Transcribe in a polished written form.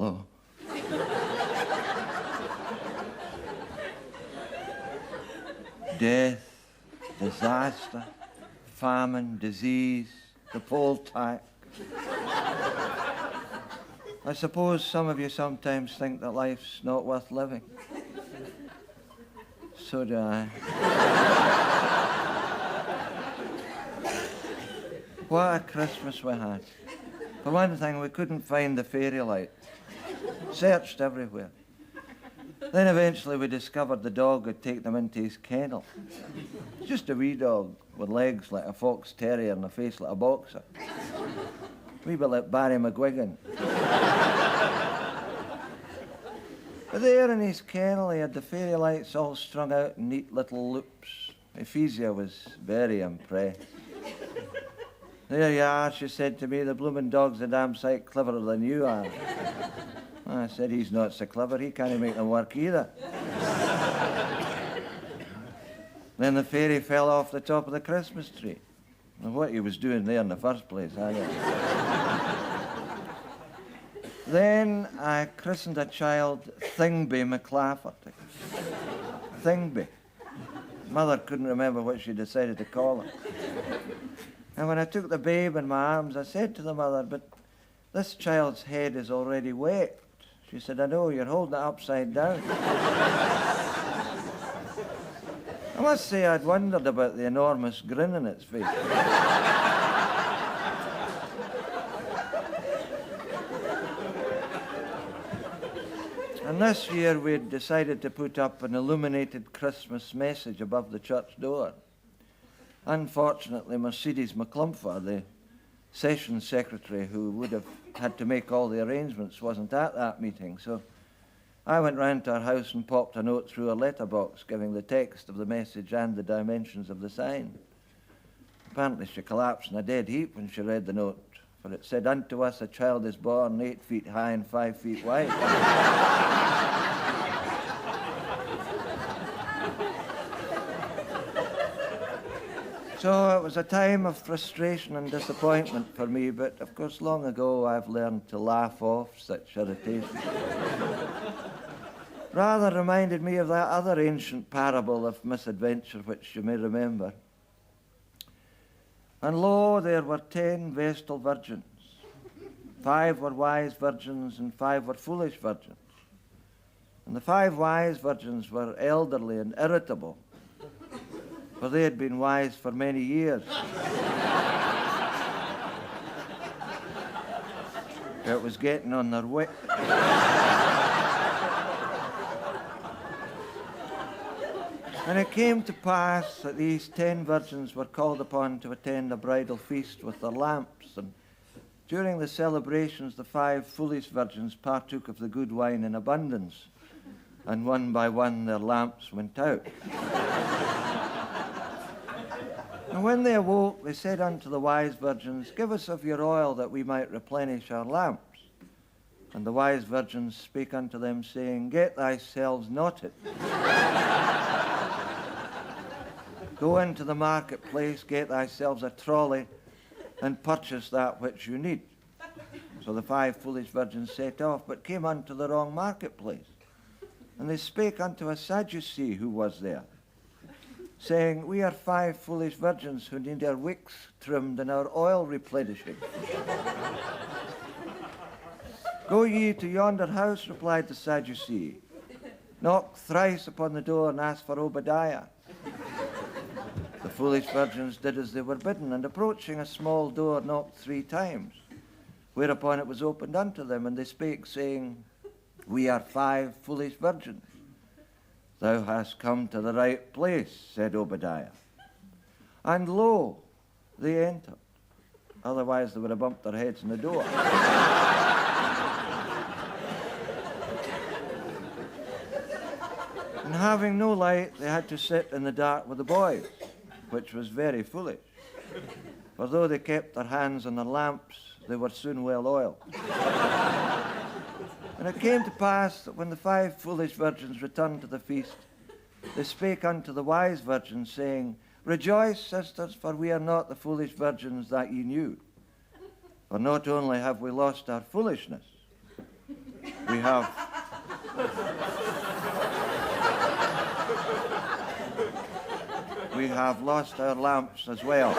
Hello. Death, disaster, famine, disease, the poll tax. I suppose some of you sometimes think that life's not worth living. So do I. What a Christmas we had. For one thing, we couldn't find the fairy light. Searched everywhere. Then eventually we discovered the dog had taken them into his kennel. Just a wee dog with legs like a fox terrier and a face like a boxer. Wee bit like Barry McGuigan. But there in his kennel he had the fairy lights all strung out in neat little loops. Ephesia was very impressed. There you are, she said to me, the bloomin' dog's a damn sight cleverer than you are. I said, he's not so clever, he can't make them work either. Then the fairy fell off the top of the Christmas tree. And what he was doing there in the first place, I don't know. Then I christened a child Thingby McClafferty. Thingby. Mother couldn't remember what she decided to call him. And when I took the babe in my arms, I said to the mother, but this child's head is already wet. She said, I know, you're holding it upside down. I must say I'd wondered about the enormous grin on its face. And this year we'd decided to put up an illuminated Christmas message above the church door. Unfortunately, Mercedes McClumpher, the session secretary who would have had to make all the arrangements, wasn't at that meeting, so I went round to her house and popped a note through her letterbox giving the text of the message and the dimensions of the sign. Apparently she collapsed in a dead heap when she read the note, for it said, unto us a child is born 8 feet high and 5 feet wide. So it was a time of frustration and disappointment for me, but of course long ago I've learned to laugh off such irritation. Rather reminded me of that other ancient parable of misadventure which you may remember. And lo, there were 10 vestal virgins. 5 were wise virgins and 5 were foolish virgins. And the 5 wise virgins were elderly and irritable, for they had been wise for many years. It was getting on their wit. And it came to pass that these 10 virgins were called upon to attend a bridal feast with their lamps, and during the celebrations the 5 foolish virgins partook of the good wine in abundance, and one by one their lamps went out. And when they awoke, they said unto the wise virgins, give us of your oil that we might replenish our lamps. And the wise virgins spake unto them, saying, get thyselves knotted. Go into the marketplace, get thyselves a trolley, and purchase that which you need. So the 5 foolish virgins set off, but came unto the wrong marketplace. And they spake unto a Sadducee who was there, saying, we are 5 foolish virgins who need our wicks trimmed and our oil replenishing. Go ye to yonder house, replied the Sadducee. Knock thrice upon the door and ask for Obadiah. The foolish virgins did as they were bidden, and approaching a small door knocked 3 times, whereupon it was opened unto them, and they spake, saying, we are 5 foolish virgins. Thou hast come to the right place, said Obadiah. And lo, they entered. Otherwise they would have bumped their heads in the door. And having no light, they had to sit in the dark with the boys, which was very foolish. For though they kept their hands on their lamps, they were soon well oiled. And it came to pass that when the 5 foolish virgins returned to the feast, they spake unto the wise virgins, saying, rejoice, sisters, for we are not the foolish virgins that ye knew. For not only have we lost our foolishness, we have lost our lamps as well.